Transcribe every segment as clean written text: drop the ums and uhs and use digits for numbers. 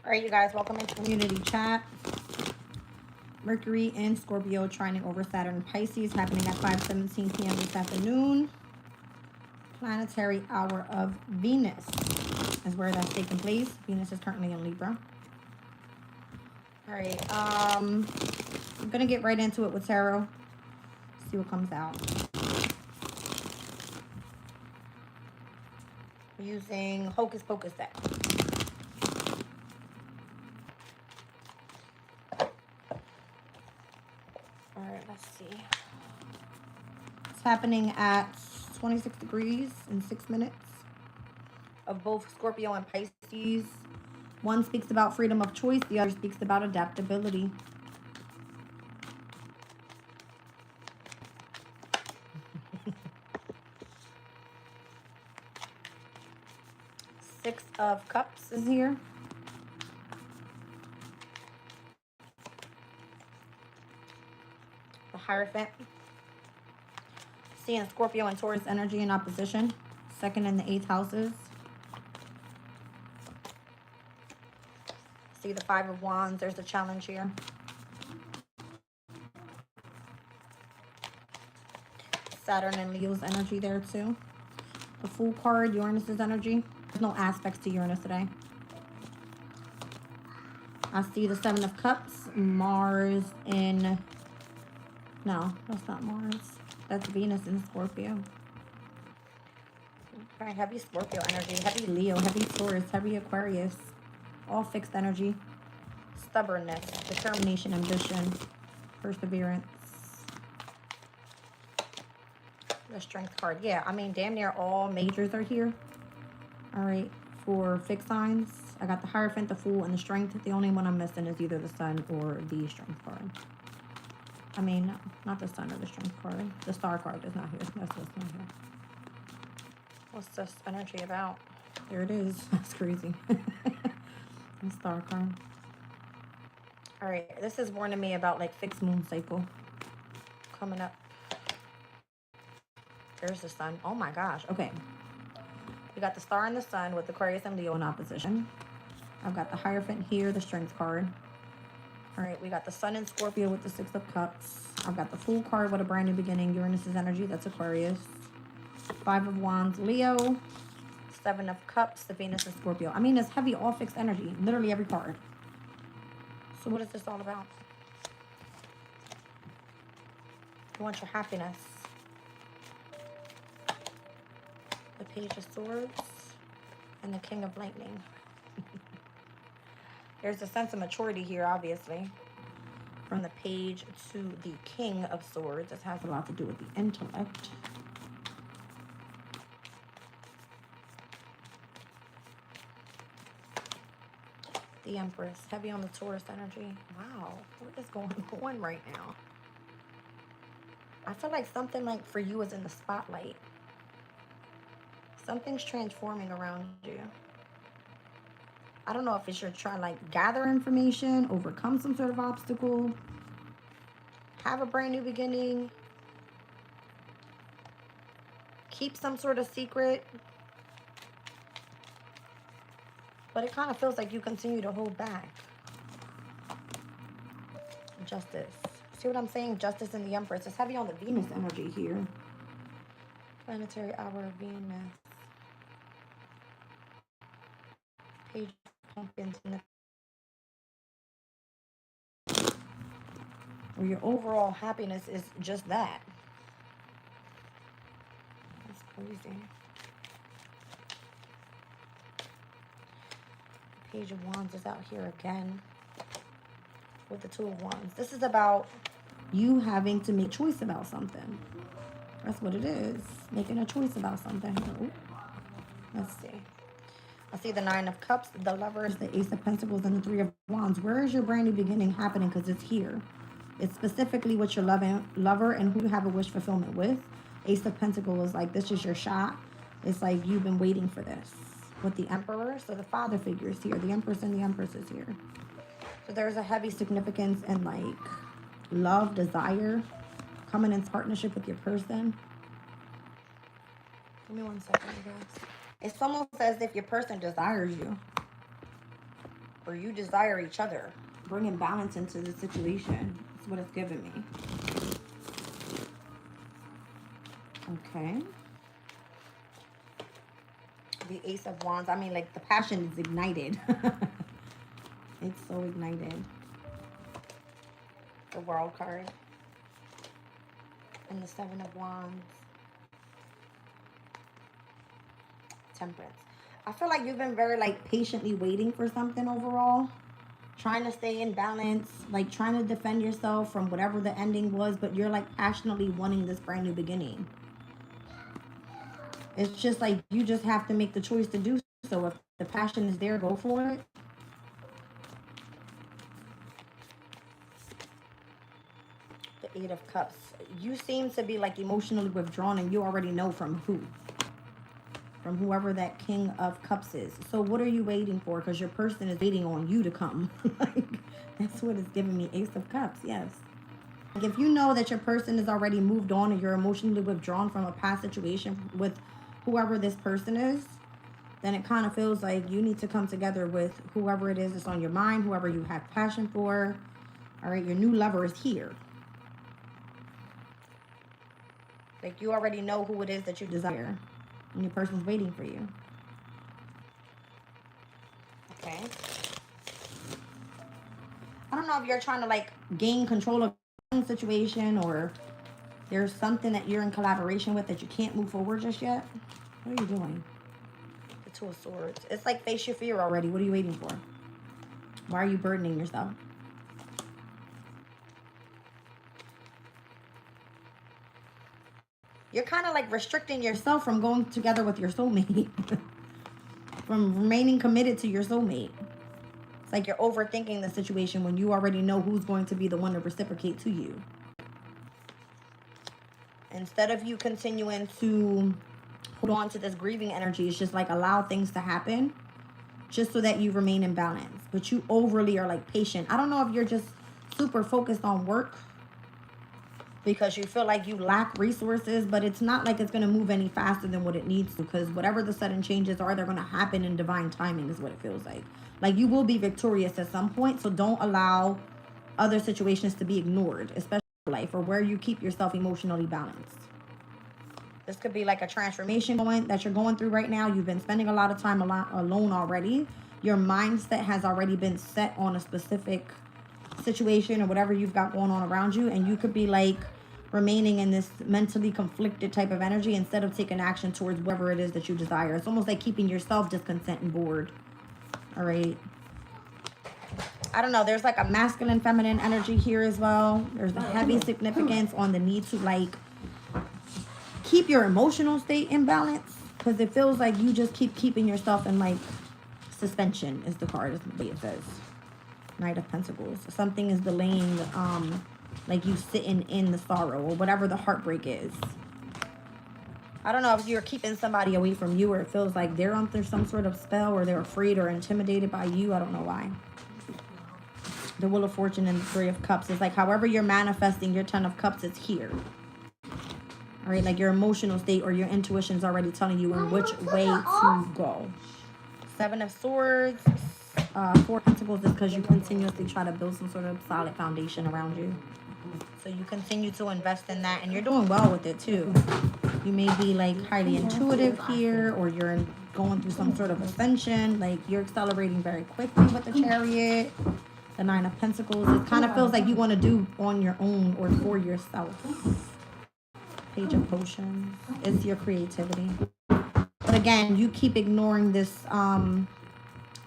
All right, you guys, welcome into community chat. Mercury and Scorpio trining over Saturn and Pisces happening at 5:17 p.m. this afternoon. Planetary hour of Venus is where that's taking place. Venus is currently in Libra. All right, I'm gonna get right into it with tarot. See what comes out. We're using Hocus Pocus deck. All right, let's see. It's happening at 26 degrees in 6 minutes of both Scorpio and Pisces. One speaks about freedom of choice. The other speaks about adaptability. Six of Cups is here. The Hierophant. Seeing Scorpio and Taurus energy in opposition. Second and the 8th houses. See the 5 of Wands. There's a challenge here. Saturn and Leo's energy there too. The Fool card, Uranus's energy. There's no aspects to Uranus today. I see the 7 of Cups. Mars in... No, that's not Mars. That's Venus in Scorpio. Okay, heavy Scorpio energy. Heavy Leo, heavy Taurus, heavy Aquarius. All fixed energy. Stubbornness, determination, ambition, perseverance. The Strength card. Yeah, I mean, damn near all majors are here. All right, for fixed signs, I got the Hierophant, the Fool, and the Strength. The only one I'm missing is either the Sun or the Strength card. I mean, no, not the Sun or the Strength card. The Star card is not here. That's what's not here. What's this energy about? There it is. That's crazy. The Star card. All right, this is warning me about like fixed moon cycle coming up. There's the Sun. Oh my gosh. Okay. We got the Star and the Sun with Aquarius and Leo in opposition. I've got the Hierophant here, the Strength card. All right, we got the Sun and Scorpio with the 6 of Cups. I've got the Fool card with a brand new beginning, Uranus's energy, that's Aquarius. 5 of Wands, Leo. 7 of Cups, the Venus and Scorpio. I mean, it's heavy, all fixed energy, literally every card. So what is this all about? You want your happiness. The Page of Swords and the King of Lightning. There's a sense of maturity here, obviously. From the Page to the King of Swords. This has a lot to do with the intellect. The Empress. Heavy on the Taurus energy. Wow. What is going on right now? I feel like something like for you is in the spotlight. Something's transforming around you. I don't know if it's you're trying to like gather information, overcome some sort of obstacle, have a brand new beginning, keep some sort of secret. But it kind of feels like you continue to hold back. Justice. See what I'm saying? Justice and the Empress. It's heavy on the Venus energy here. Planetary hour of Venus. Page of Pumpkins. Or your overall happiness is just that. That's crazy. Page of Wands is out here again with the 2 of Wands. This is about you having to make a choice about something. That's what it is. Making a choice about something. Ooh. Let's see. I see the 9 of Cups, the Lovers, the Ace of Pentacles, and the 3 of Wands. Where is your brand new beginning happening? Because it's here. It's specifically what your lover and who you have a wish fulfillment with. Ace of Pentacles is like, this is your shot. It's like you've been waiting for this. With the Emperor, so the father figure is here. The Empress and the Empress is here. So there's a heavy significance and like love, desire, coming in partnership with your person. Give me 1 second, you guys. It's almost as if your person desires you. Or you desire each other. Bringing balance into the situation. That's what it's giving me. Okay. The Ace of Wands. I mean, like, the passion is ignited. It's so ignited. The World card. And the Seven of Wands. Temperance. I feel like you've been very, like, patiently waiting for something overall. Trying to stay in balance. Like, trying to defend yourself from whatever the ending was. But you're, like, passionately wanting this brand new beginning. It's just like you just have to make the choice to do so. If the passion is there, go for it. The Eight of Cups. You seem to be like emotionally withdrawn, and you already know from who. From whoever that King of Cups is. So what are you waiting for? Because your person is waiting on you to come. Like, that's what it's giving me. Ace of Cups, yes. Like, if you know that your person is already moved on and you're emotionally withdrawn from a past situation with whoever this person is, then it kind of feels like you need to come together with whoever it is that's on your mind, whoever you have passion for. All right, your new lover is here. Like, you already know who it is that you desire, and your person's waiting for you. Okay. I don't know if you're trying to, like, gain control of your own situation, or there's something that you're in collaboration with that you can't move forward just yet. What are you doing? The Two of Swords. It's like face your fear already. What are you waiting for? Why are you burdening yourself? You're kind of like restricting yourself from going together with your soulmate. From remaining committed to your soulmate. It's like you're overthinking the situation when you already know who's going to be the one to reciprocate to you. Instead of you continuing to hold on to this grieving energy, it's just like allow things to happen just so that you remain in balance. But you overly are like patient. I don't know if you're just super focused on work because you feel like you lack resources, but it's not like it's going to move any faster than what it needs to, because whatever the sudden changes are, they're going to happen in divine timing is what it feels like. Like, you will be victorious at some point, so don't allow other situations to be ignored, especially in life or where you keep yourself emotionally balanced. This could be like a transformation that you're going through right now. You've been spending a lot of time alone already. Your mindset has already been set on a specific situation or whatever you've got going on around you. And you could be like remaining in this mentally conflicted type of energy instead of taking action towards whatever it is that you desire. It's almost like keeping yourself discontent and bored. All right. I don't know. There's like a masculine, feminine energy here as well. There's a heavy significance on the need to like keep your emotional state in balance, because it feels like you just keep keeping yourself in like suspension is the card, is the way it says. Knight of Pentacles. Something is delaying, like you sitting in the sorrow or whatever the heartbreak is. I don't know if you're keeping somebody away from you, or it feels like they're under some sort of spell, or they're afraid or intimidated by you. I don't know why. The Wheel of Fortune and the Three of Cups is like however you're manifesting your Ten of Cups is here. All right, like your emotional state or your intuition's already telling you in which way to go. Seven of Swords, Four of Pentacles is because you continuously try to build some sort of solid foundation around you. So you continue to invest in that, and you're doing well with it too. You may be like highly intuitive here, or you're going through some sort of ascension. Like you're accelerating very quickly with the Chariot. The Nine of Pentacles. It kind of feels like you want to do on your own or for yourself. Page of Potions. It's your creativity. But again, you keep ignoring this,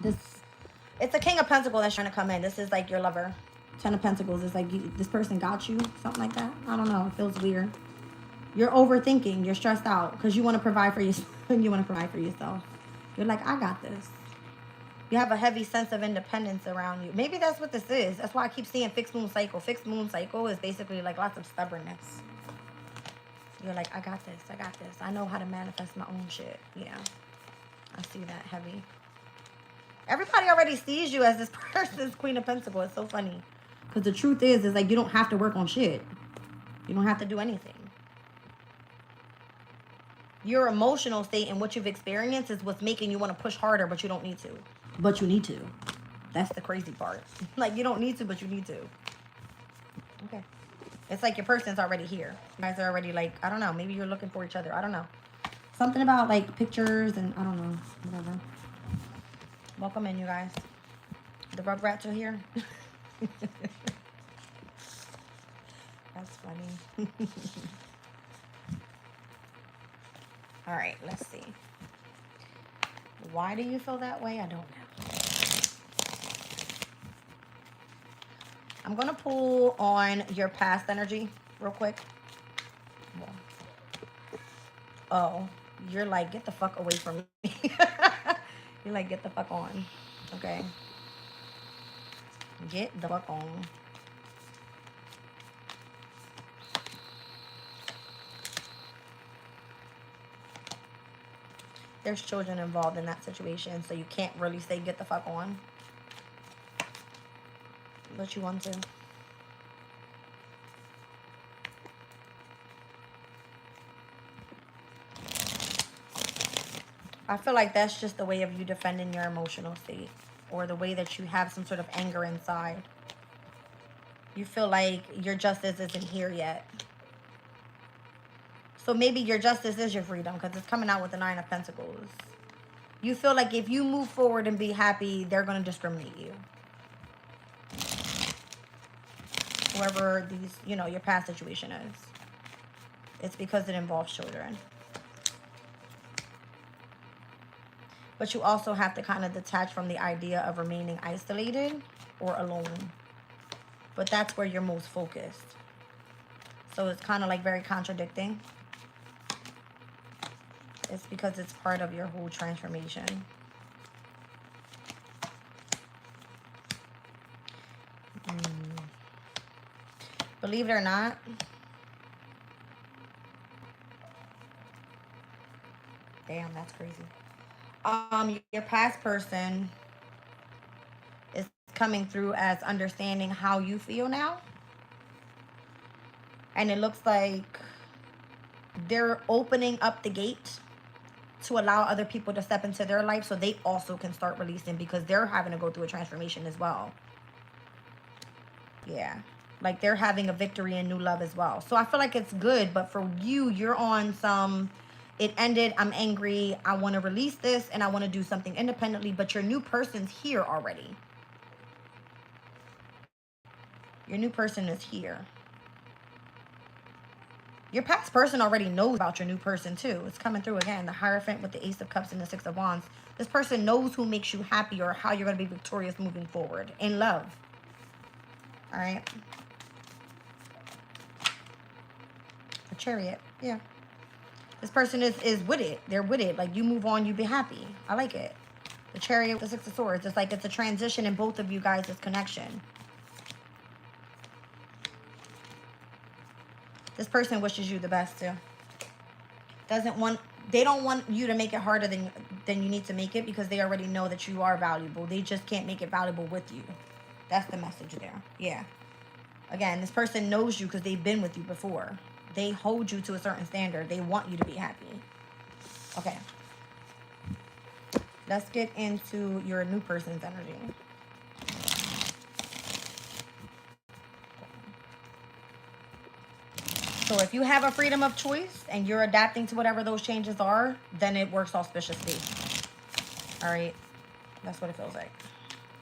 it's a King of Pentacles that's trying to come in. This is like your lover. Ten of Pentacles is like this person got you, something like that. I don't know. It feels weird. You're overthinking. You're stressed out because you want to provide for yourself. You want to provide for yourself. You're like, I got this. You have a heavy sense of independence around you. Maybe that's what this is. That's why I keep seeing fixed moon cycle. Fixed moon cycle is basically like lots of stubbornness. You're like, I got this. I got this. I know how to manifest my own shit. Yeah. I see that heavy. Everybody already sees you as this person's Queen of Pentacles. It's so funny. Because the truth is like you don't have to work on shit. You don't have to do anything. Your emotional state and what you've experienced is what's making you want to push harder, but you don't need to. But you need to. That's the crazy part. Like, you don't need to, but you need to. Okay. It's like your person's already here. You guys are already like, I don't know, maybe you're looking for each other. I don't know. Something about like pictures and I don't know, whatever. Welcome in, you guys. The Rugrats are here. That's funny. All right, let's see. Why do you feel that way? I don't know. I'm going to pull on your past energy real quick. Oh, you're like, get the fuck away from me. You're like, get the fuck on. Okay. Get the fuck on. There's children involved in that situation, so you can't really say get the fuck on. But you want to. I feel like that's just the way of you defending your emotional state, or the way that you have some sort of anger inside. You feel like your justice isn't here yet. So maybe your justice is your freedom, because it's coming out with the 9 of Pentacles. You feel like if you move forward and be happy, they're going to discriminate you. Whoever these, you know, your past situation is. It's because it involves children. But you also have to kind of detach from the idea of remaining isolated or alone. But that's where you're most focused. So it's kind of like very contradicting. It's because it's part of your whole transformation. Believe it or not, damn, that's crazy. Your past person is coming through as understanding how you feel now. And it looks like they're opening up the gate to allow other people to step into their life so they also can start releasing, because they're having to go through a transformation as well. Yeah. Like they're having a victory and new love as well. So I feel like it's good, but for you, you're on some, it ended, I'm angry, I want to release this, and I want to do something independently, but your new person's here already. Your new person is here. Your past person already knows about your new person too. It's coming through again. The Hierophant with the Ace of Cups and the 6 of Wands. This person knows who makes you happy or how you're going to be victorious moving forward in love. All right. A Chariot. Yeah. This person is with it. They're with it. Like, you move on, you be happy. I like it. The Chariot with the 6 of Swords. It's like it's a transition in both of you guys' connection. This person wishes you the best too. They don't want you to make it harder than you need to make it, because they already know that you are valuable. They just can't make it valuable with you. That's the message there. Yeah. Again, this person knows you because they've been with you before. They hold you to a certain standard. They want you to be happy. Okay. Let's get into your new person's energy. So if you have a freedom of choice and you're adapting to whatever those changes are, then it works auspiciously. All right. That's what it feels like.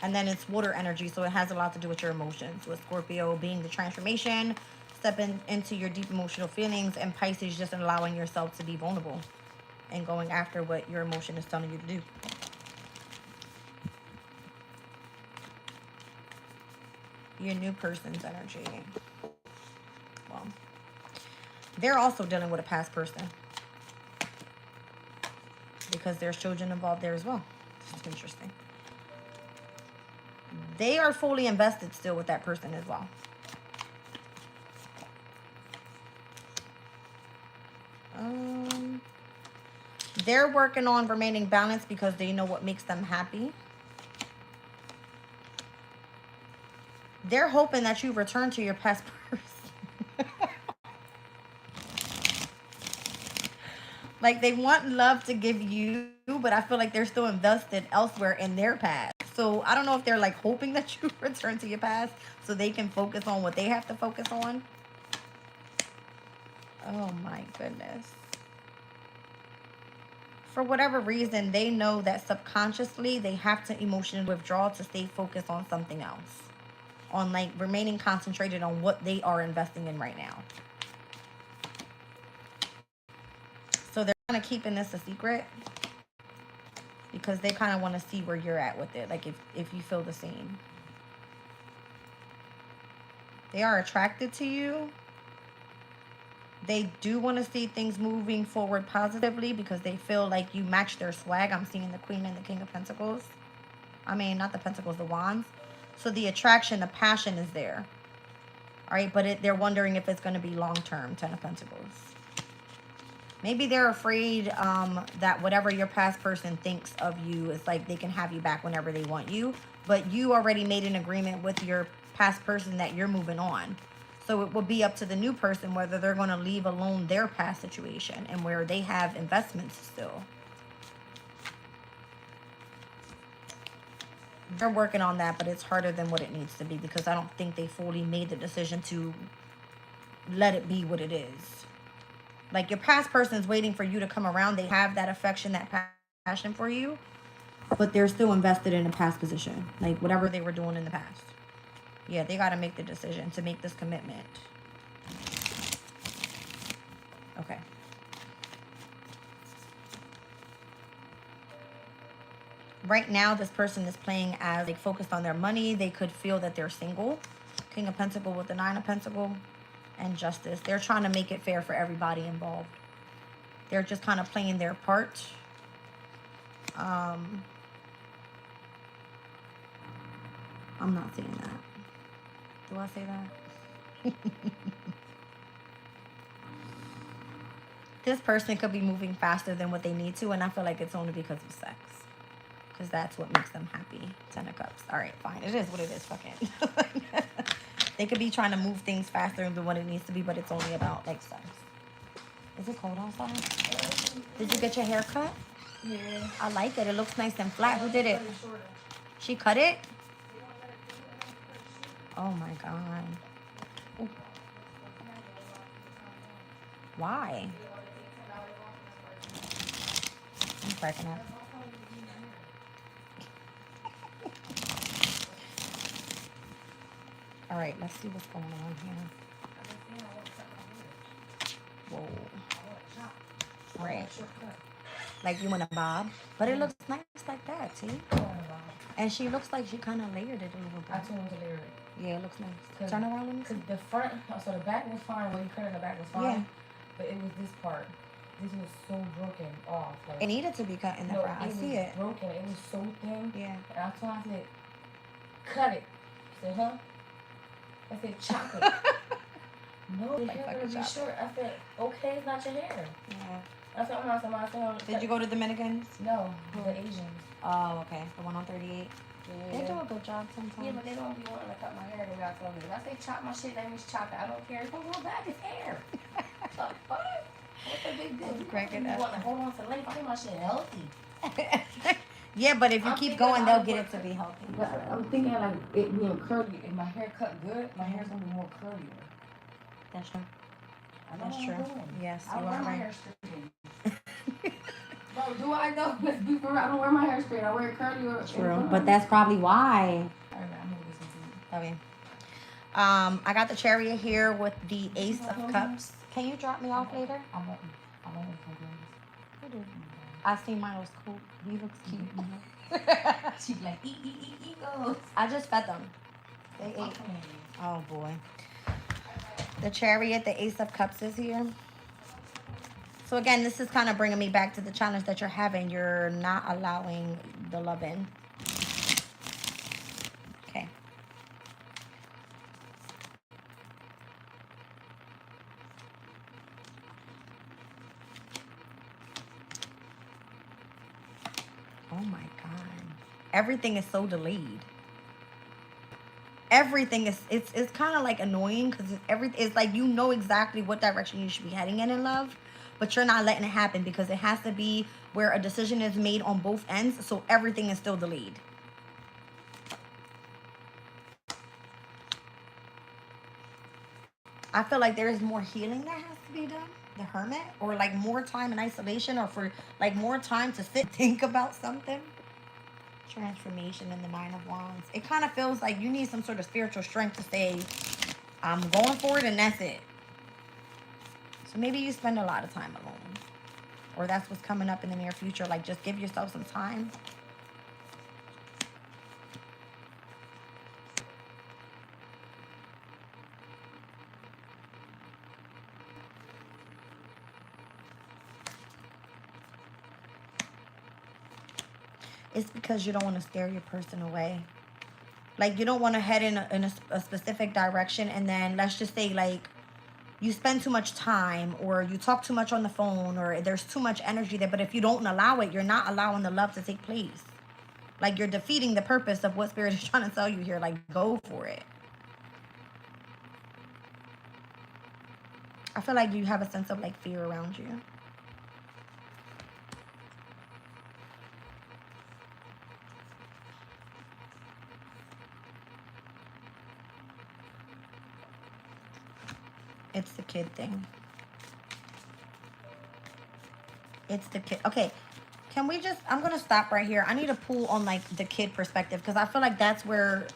And then it's water energy, so it has a lot to do with your emotions. With Scorpio being the transformation, stepping into your deep emotional feelings, and Pisces just allowing yourself to be vulnerable and going after what your emotion is telling you to do. Your new person's energy. Well, they're also dealing with a past person, because there's children involved there as well. It's interesting. They are fully invested still with that person as well. They're working on remaining balanced because they know what makes them happy. They're hoping that you return to your past person. Like, they want love to give you, but I feel like they're still invested elsewhere in their past. So I don't know if they're like hoping that you return to your past so they can focus on what they have to focus on. Oh my goodness. For whatever reason, they know that subconsciously they have to emotionally withdraw to stay focused on something else. On like remaining concentrated on what they are investing in right now. So they're kind of keeping this a secret because they kind of want to see where you're at with it. Like if you feel the same. They are attracted to you. They do want to see things moving forward positively because they feel like you match their swag. I'm seeing the Queen and the King of Pentacles. I mean, not the Pentacles, the Wands. So the attraction, the passion is there. All right, but they're wondering if it's going to be long-term, Ten of Pentacles. Maybe they're afraid that whatever your past person thinks of you is like they can have you back whenever they want you. But you already made an agreement with your past person that you're moving on. So it will be up to the new person whether they're going to leave alone their past situation and where they have investments still. They're working on that, but it's harder than what it needs to be because I don't think they fully made the decision to let it be what it is. Like your past person is waiting for you to come around. They have that affection, that passion for you, but they're still invested in a past position. Like whatever they were doing in the past. Yeah, they got to make the decision to make this commitment. Okay. Right now, this person is playing as like focused on their money. They could feel that they're single. King of Pentacles with the Nine of Pentacles and Justice. They're trying to make it fair for everybody involved. They're just kind of playing their part. I'm not saying that. Do I say that? This person could be moving faster than what they need to, and I feel like it's only because of sex. Because that's what makes them happy. Ten of Cups. All right, fine. It is what it is. Fuck it. They could be trying to move things faster than what it needs to be, but it's only about, like, sex. Is it cold outside? Did you get your hair cut? Yeah. I like it. It looks nice and flat. Who did it? She cut it? Oh, my God. Ooh. Why? I'm cracking up. All right, let's see what's going on here. Whoa. Right. Like you want a bob? But it looks nice like that, see? And she looks like she kind of layered it a little bit. I told him to layer it. Yeah, it looks nice. Turn around, let me see. Because the front, so the back was fine. When you cut it, the back was fine. Yeah. But it was this part. This was so broken off. Like, it needed to be cut in the front. I see it. Broken. It was so thin. Yeah. And I told him, I said, cut it. I said, huh? I said, chop it. No, your hair gonna be short. I said, okay, it's not your hair. Yeah. I said, did you go to Dominicans? No, the Asians. Oh, okay. The one on 38. Yeah. They do a good job sometimes. Yeah, but they don't be wanting to cut my hair. They got to me. If I say chop my shit, that means chop it. I don't care. It's gonna grow back. It's hair. What? What's the big deal? You cracking up. Want to hold on to length? I think my shit healthy. Yeah, but if you keep going, they'll get it to be healthy. But I'm thinking like it being curly. If my hair cut good, my hair's gonna be more curlier. That's true. That's true. Yes, I you wear are my right. hair straight. Bro, do I know? Let's be for real. I don't wear my hair straight. I wear it curly or true, but that's probably why. All right, I'm gonna listen to you. Okay. I got the Chariot here with the Ace of Cups. Can you drop me off later? I won't wait for you. I seen mine was cool. He looks cute. She's like, eat, goes. I just fed them. They ate. Oh boy. The Chariot, the Ace of Cups is here. So again, this is kind of bringing me back to the challenge that you're having. You're not allowing the love in. Okay. Oh my God. Everything is so delayed. Everything is, it's kind of like annoying because it's like you know exactly what direction you should be heading in love, but you're not letting it happen because it has to be where a decision is made on both ends, so everything is still delayed. I feel like there is more healing that has to be done. The hermit, or like more time in isolation, or for like more time to sit and think about something. Transformation in the Nine of Wands. It kind of feels like you need some sort of spiritual strength to say, I'm going for it and that's it. So maybe you spend a lot of time alone. Or that's what's coming up in the near future. Like, just give yourself some time. It's because you don't want to scare your person away. Like, you don't want to head in a specific direction, and then let's just say, like, you spend too much time, or you talk too much on the phone, or there's too much energy there. But if you don't allow it, you're not allowing the love to take place. Like, you're defeating the purpose of what Spirit is trying to tell you here. Like, go for it. I feel like you have a sense of, like, fear around you. It's the kid thing. It's the kid. Okay. Can we just, I'm going to stop right here. I need to pull on, like, the kid perspective, because I feel like that's where,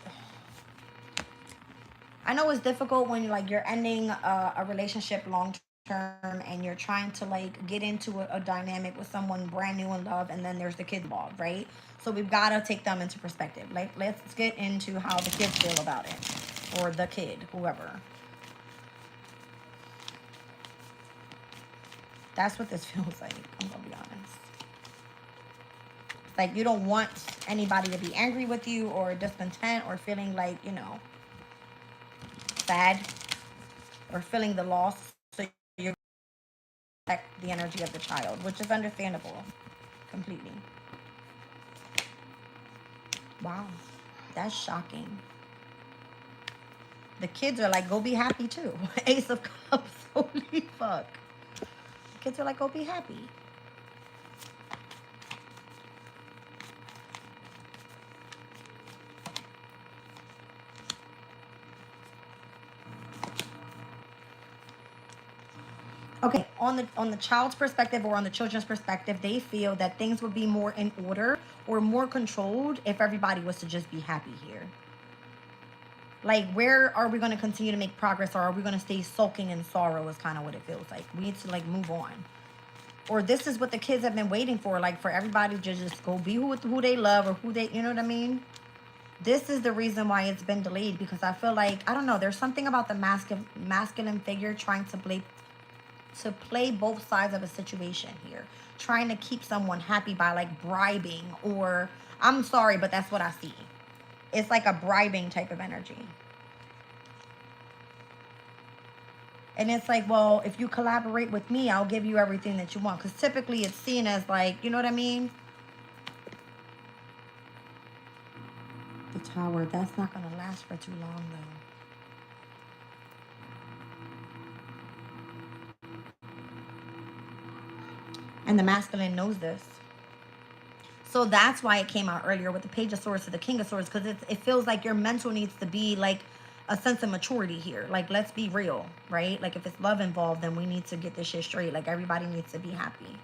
I know it's difficult when you're ending a relationship long term, and you're trying to, like, get into a dynamic with someone brand new in love, and then there's the kid involved, right? So we've got to take them into perspective. Like, let's get into how the kids feel about it, or the kid, whoever. That's what this feels like, I'm going to be honest. Like, you don't want anybody to be angry with you, or discontent, or feeling like, sad, or feeling the loss. So you're protect the energy of the child, which is understandable completely. Wow, that's shocking. The kids are like, go be happy too. Ace of Cups, holy fuck. The kids are like, go be happy. Okay, on the child's perspective, or on the children's perspective, they feel that things would be more in order or more controlled if everybody was to just be happy here. Like, where are we going to continue to make progress, or are we going to stay sulking in sorrow is kind of what it feels like. We need to, like, move on. Or this is what the kids have been waiting for, like, for everybody to just go be who they love, or who they, you know what I mean? This is the reason why it's been delayed, because I feel like, I don't know, there's something about the masculine figure trying to play both sides of a situation here, trying to keep someone happy by, like, bribing, or, I'm sorry, but that's what I see. It's like a bribing type of energy. And it's like, well, if you collaborate with me, I'll give you everything that you want. Because typically it's seen as, like, you know what I mean? The Tower, that's not going to last for too long, though. And the masculine knows this. So that's why it came out earlier with the Page of Swords to the King of Swords, because it feels like your mental needs to be, like, a sense of maturity here. Like, let's be real, right? Like, if it's love involved, then we need to get this shit straight. Like, everybody needs to be happy.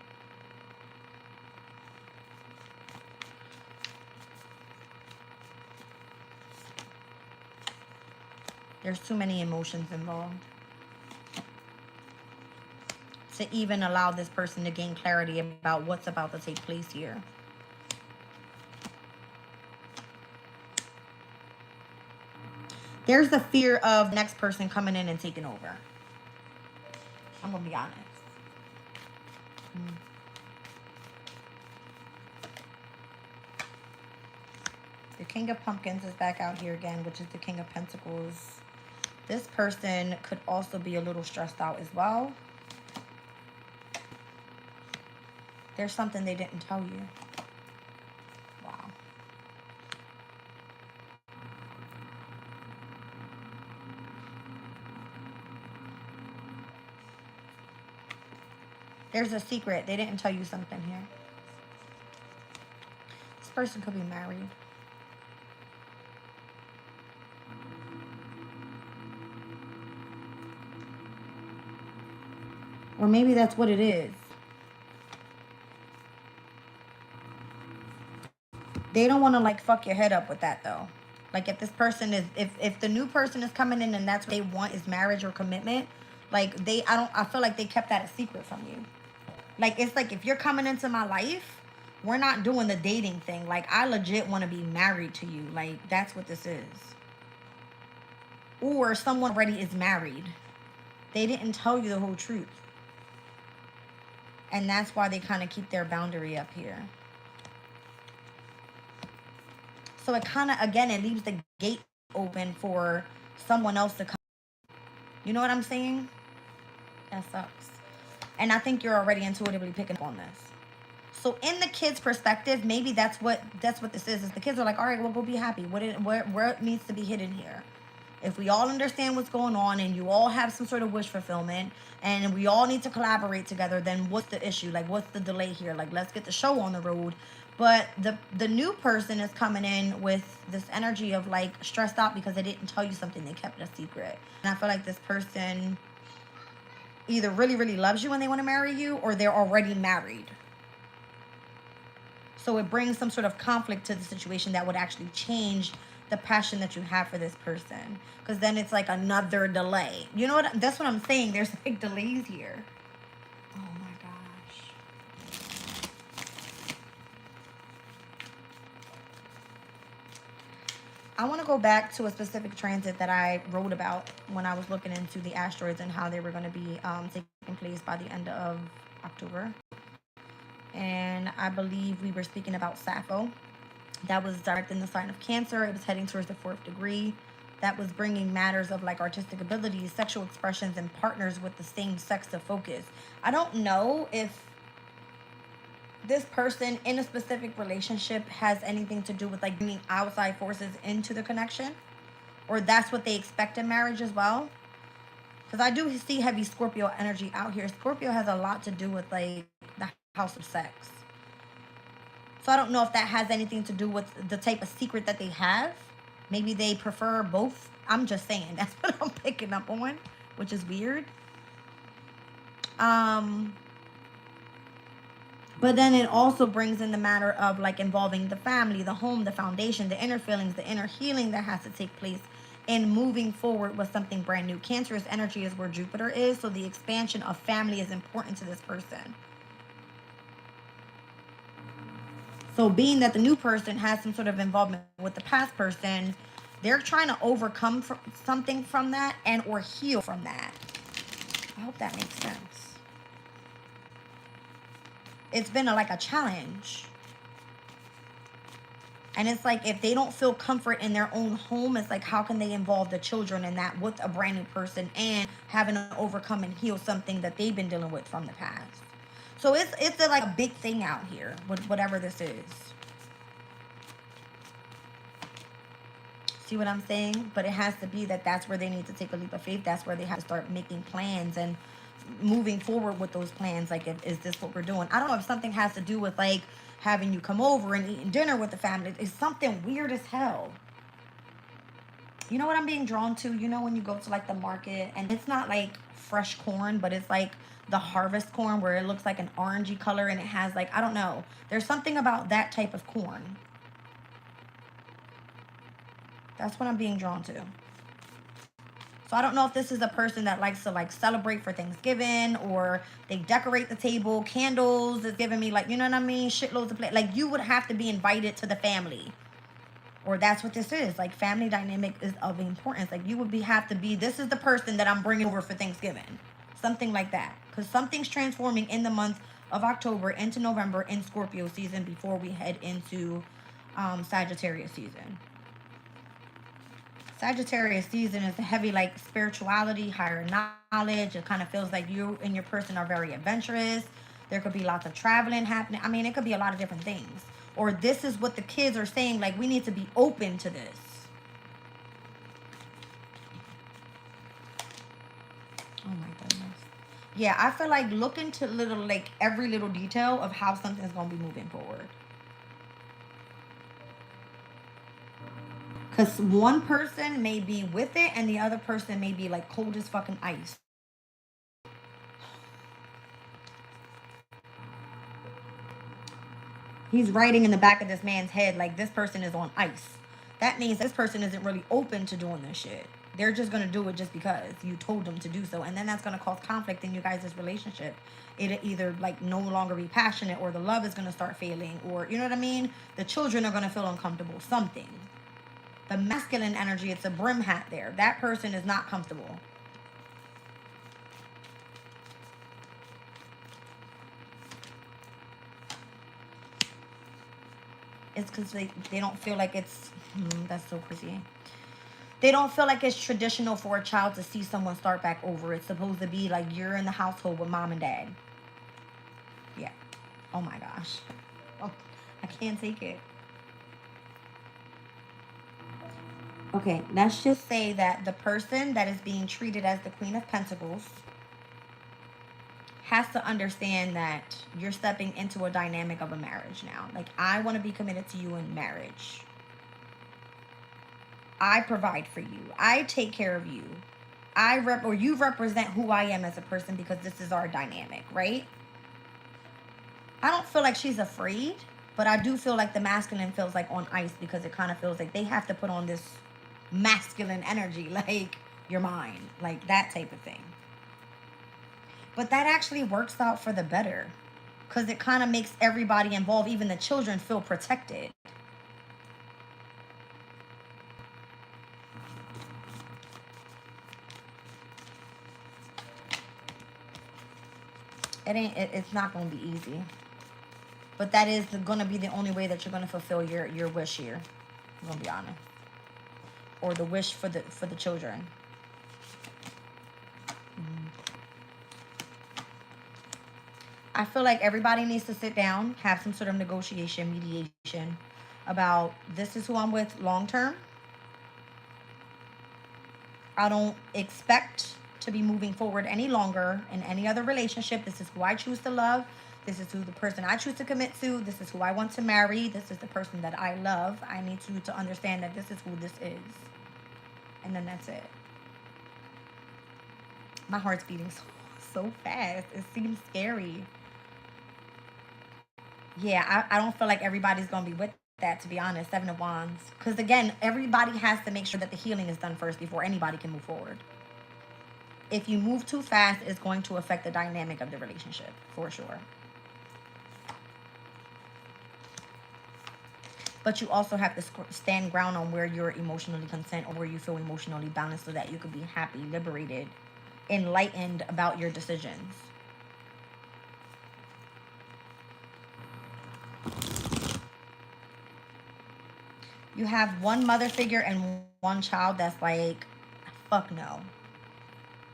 There's too many emotions involved to even allow this person to gain clarity about what's about to take place here. There's the fear of the next person coming in and taking over. I'm going to be honest. The King of Pumpkins is back out here again, which is the King of Pentacles. This person could also be a little stressed out as well. There's something they didn't tell you. Wow. There's a secret. They didn't tell you something here. This person could be married. Or maybe that's what it is. They don't want to like fuck your head up with that though. Like if this person is, if the new person is coming in and that's what they want is marriage or commitment, like I feel like they kept that a secret from you. Like it's like if you're coming into my life, we're not doing the dating thing. Like I legit want to be married to you. Like that's what this is. Or someone already is married. They didn't tell you the whole truth. And that's why they kind of keep their boundary up here. So it kind of, again, it leaves the gate open for someone else to come. You know what I'm saying? That sucks. And I think you're already intuitively picking up on this. So in the kids' perspective, maybe that's what this is the kids are like, all right, well, go be happy. Where needs to be hidden here? If we all understand what's going on and you all have some sort of wish fulfillment and we all need to collaborate together, then what's the issue? Like, what's the delay here? Like, let's get the show on the road. But the new person is coming in with this energy of like stressed out because they didn't tell you something. They kept it a secret. And I feel like this person either really, really loves you and they want to marry you, or they're already married. So it brings some sort of conflict to the situation that would actually change the passion that you have for this person, because then it's like another delay. You know what? That's what I'm saying. There's like delays here. Oh my gosh. I want to go back to a specific transit that I wrote about when I was looking into the asteroids and how they were going to be taking place by the end of October. And I believe we were speaking about Sappho. That was direct in the sign of Cancer. It was heading towards the 4th degree. That was bringing matters of like artistic abilities, sexual expressions, and partners with the same sex to focus. I don't know if this person in a specific relationship has anything to do with like bringing outside forces into the connection, or that's what they expect in marriage as well. Because I do see heavy Scorpio energy out here. Scorpio has a lot to do with like the house of sex. So I don't know if that has anything to do with the type of secret that they have. Maybe they prefer both. I'm just saying. That's what I'm picking up on, which is weird. But then it also brings in the matter of like involving the family, the home, the foundation, the inner feelings, the inner healing that has to take place in moving forward with something brand new. Cancerous energy is where Jupiter is. So the expansion of family is important to this person. So being that the new person has some sort of involvement with the past person, they're trying to overcome something from that and or heal from that. I hope that makes sense. It's been like a challenge. And it's like if they don't feel comfort in their own home, it's like how can they involve the children in that with a brand new person and having to overcome and heal something that they've been dealing with from the past. So it's like a big thing out here with whatever this is. See what I'm saying? But it has to be that's where they need to take a leap of faith. That's where they have to start making plans and moving forward with those plans. Like, is this what we're doing? I don't know if something has to do with like having you come over and eating dinner with the family. It's something weird as hell. You know what I'm being drawn to? You know when you go to like the market and it's not like fresh corn, but it's like the harvest corn where it looks like an orangey color and it has like, I don't know. There's something about that type of corn. That's what I'm being drawn to. So I don't know if this is a person that likes to like celebrate for Thanksgiving, or they decorate the table, candles is giving me like, you know what I mean? Shitloads of play. Like you would have to be invited to the family. Or that's what this is. Like family dynamic is of importance. Like you would have to be, this is the person that I'm bringing over for Thanksgiving. Something like that. Because something's transforming in the month of October into November in Scorpio season before we head into Sagittarius season. Sagittarius season is a heavy like spirituality, higher knowledge. It kind of feels like you and your person are very adventurous. There could be lots of traveling happening. I mean, it could be a lot of different things. Or this is what the kids are saying, like we need to be open to this. Oh my goodness. Yeah, I feel like look into like every little detail of how something's going to be moving forward. Because one person may be with it and the other person may be like cold as fucking ice. He's writing in the back of this man's head like this person is on ice. That means this person isn't really open to doing this shit. They're just going to do it just because you told them to do so. And then that's going to cause conflict in you guys' relationship. It either like no longer be passionate, or the love is going to start failing, or you know what I mean? The children are going to feel uncomfortable. Something. The masculine energy, it's a brim hat there. That person is not comfortable. It's because they don't feel like it's, that's so crazy. They don't feel like it's traditional for a child to see someone start back over. It's supposed to be like you're in the household with mom and dad. Yeah. Oh my gosh. Oh, I can't take it. Okay, let's just say that the person that is being treated as the Queen of Pentacles has to understand that you're stepping into a dynamic of a marriage now. Like, I want to be committed to you in marriage. I provide for you. I take care of you. You represent who I am as a person, because this is our dynamic, right? I don't feel like she's afraid, but I do feel like the masculine feels like on ice, because it kind of feels like they have to put on this masculine energy, like you're mine, like that type of thing. But that actually works out for the better, because it kind of makes everybody involved, even the children, feel protected. It's not going to be easy. But that is going to be the only way that you're going to fulfill your wish here. I'm going to be honest. Or the wish for the children. I feel like everybody needs to sit down, have some sort of negotiation, mediation about, this is who I'm with long term. I don't expect to be moving forward any longer in any other relationship. This is who I choose to love. This is who the person I choose to commit to. This is who I want to marry. This is the person that I love. I need you to understand that this is who this is. And then that's it. My heart's beating so fast. It seems scary. Yeah, I don't feel like everybody's going to be with that, to be honest. 7 of Wands. Because, again, everybody has to make sure that the healing is done first before anybody can move forward. If you move too fast, it's going to affect the dynamic of the relationship, for sure. But you also have to stand ground on where you're emotionally content, or where you feel emotionally balanced, so that you can be happy, liberated, enlightened about your decisions. You have one mother figure and one child that's like, fuck no.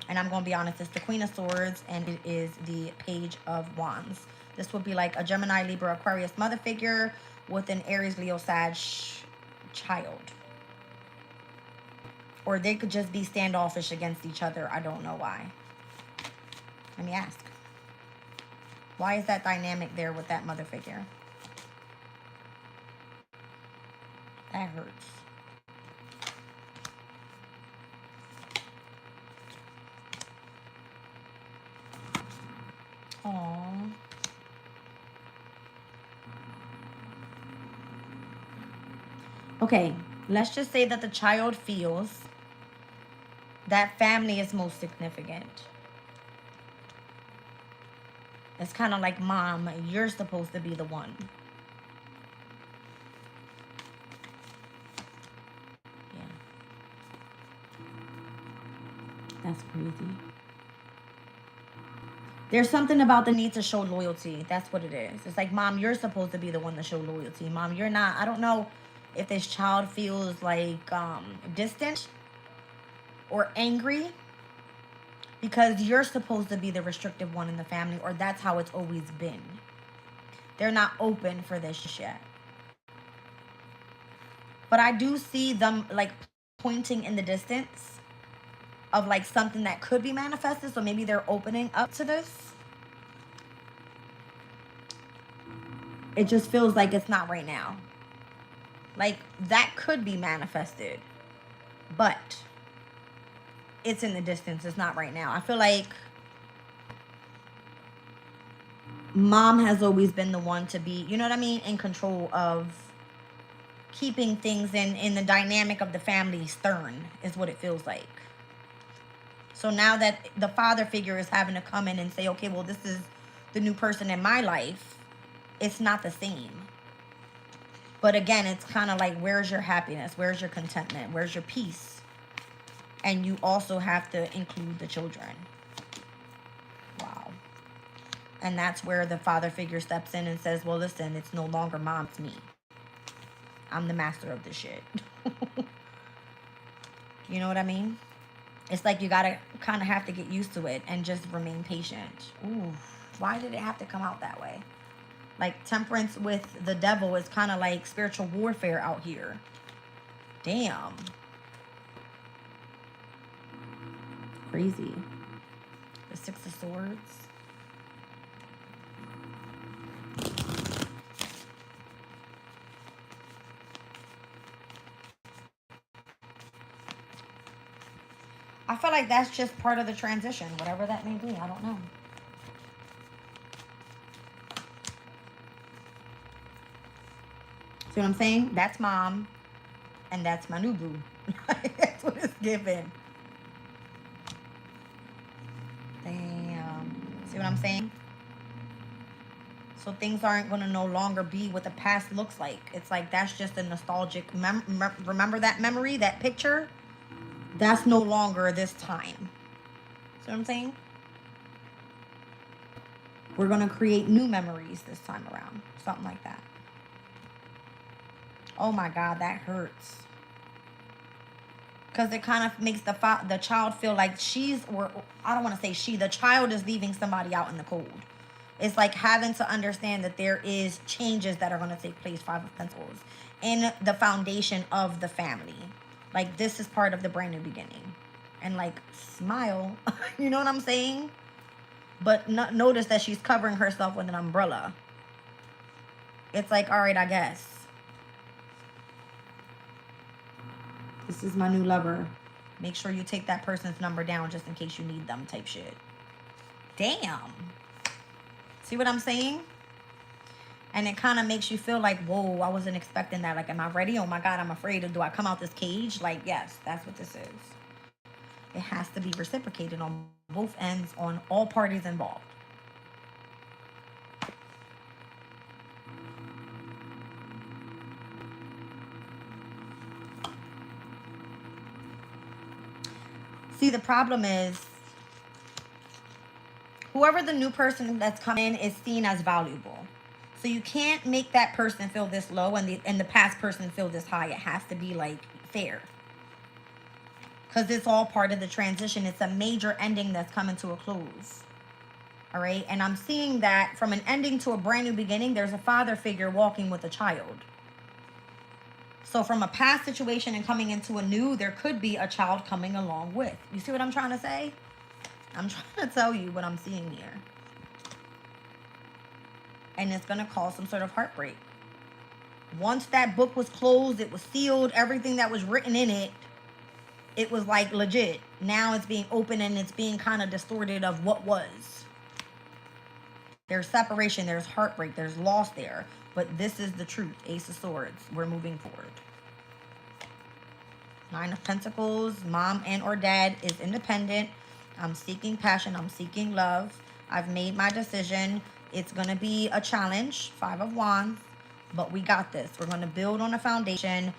And I'm going to be honest, it's the Queen of Swords, and it is the Page of Wands. This would be like a Gemini, Libra, Aquarius mother figure with an Aries, Leo, Sag child. Or they could just be standoffish against each other. I don't know why. Let me ask. Why is that dynamic there with that mother figure? That hurts. Aww. Okay, let's just say that the child feels that family is most significant. It's kind of like, mom, you're supposed to be the one. Yeah. That's crazy. There's something about the need to show loyalty. That's what it is. It's like, mom, you're supposed to be the one to show loyalty. Mom, you're not. I don't know if this child feels like distant or angry, because you're supposed to be the restrictive one in the family, or that's how it's always been. They're not open for this yet. But I do see them like pointing in the distance of like something that could be manifested. So maybe they're opening up to this. It just feels like it's not right now. Like, that could be manifested, but it's in the distance. It's not right now. I feel like mom has always been the one to be, you know what I mean, in control of keeping things in the dynamic of the family stern, is what it feels like. So now that the father figure is having to come in and say, okay, well, this is the new person in my life, it's not the same. But again, it's kind of like, where's your happiness? Where's your contentment? Where's your peace? And you also have to include the children. Wow. And that's where the father figure steps in and says, well, listen, it's no longer mom, it's me. I'm the master of this shit. You know what I mean? It's like you gotta kind of have to get used to it and just remain patient. Ooh, why did it have to come out that way? Like temperance with the devil is kind of like spiritual warfare out here. Damn. Crazy. The Six of Swords. I feel like that's just part of the transition, whatever that may be. I don't know. See what I'm saying? That's mom, and that's my new boo. That's what it's given. Damn. See what I'm saying? So things aren't going to no longer be what the past looks like. It's like that's just a nostalgic remember that memory, that picture? That's no longer this time. See what I'm saying? We're going to create new memories this time around. Something like that. Oh my God, that hurts. Because it kind of makes the child feel like I don't want to say she, the child is leaving somebody out in the cold. It's like having to understand that there is changes that are going to take place, Five of Pentacles, in the foundation of the family. Like, this is part of the brand new beginning. And, like, smile. You know what I'm saying? But notice that she's covering herself with an umbrella. It's like, all right, I guess. This is my new lover. Make sure you take that person's number down just in case you need them type shit. Damn. See what I'm saying? And it kind of makes you feel like, whoa, I wasn't expecting that. Like, am I ready? Oh my God, I'm afraid. Do I come out this cage? Like, yes, that's what this is. It has to be reciprocated on both ends, on all parties involved. See, the problem is, whoever the new person that's coming in is seen as valuable. So you can't make that person feel this low and the past person feel this high. It has to be like fair. Because it's all part of the transition. It's a major ending that's coming to a close. All right. And I'm seeing that from an ending to a brand new beginning, there's a father figure walking with a child. So from a past situation and coming into a new, there could be a child coming along with. You see what I'm trying to say? I'm trying to tell you what I'm seeing here. And it's going to cause some sort of heartbreak. Once that book was closed, it was sealed, everything that was written in it, it was like legit. Now it's being open and it's being kind of distorted of what was. There's separation, there's heartbreak, there's loss there. But this is the truth. Ace of Swords. We're moving forward. Nine of Pentacles. Mom and or dad is independent. I'm seeking passion. I'm seeking love. I've made my decision. It's going to be a challenge. Five of Wands. But we got this. We're going to build on a foundation.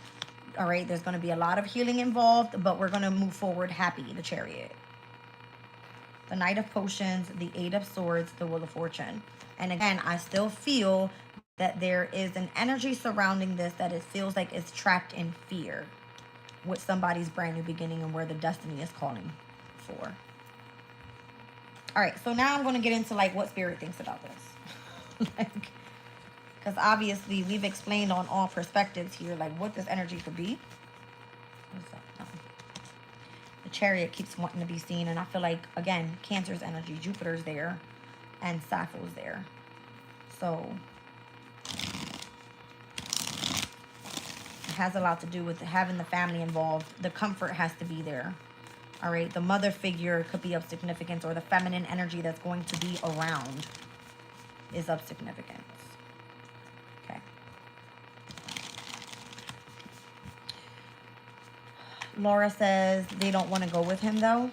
All right. There's going to be a lot of healing involved. But we're going to move forward happy. The Chariot. The Knight of Potions. The Eight of Swords. The Wheel of Fortune. And again, I still feel that there is an energy surrounding this that it feels like it's trapped in fear with somebody's brand new beginning and where the destiny is calling for. All right, so now I'm going to get into like what Spirit thinks about this. Because obviously we've explained on all perspectives here like what this energy could be. What's that? No. The Chariot keeps wanting to be seen, and I feel like, again, Cancer's energy, Jupiter's there, and Sappho's there. So it has a lot to do with having the family involved. The comfort has to be there. All right. The mother figure could be of significance, or the feminine energy that's going to be around. is of significance. Okay. Laura says they don't want to go with him though.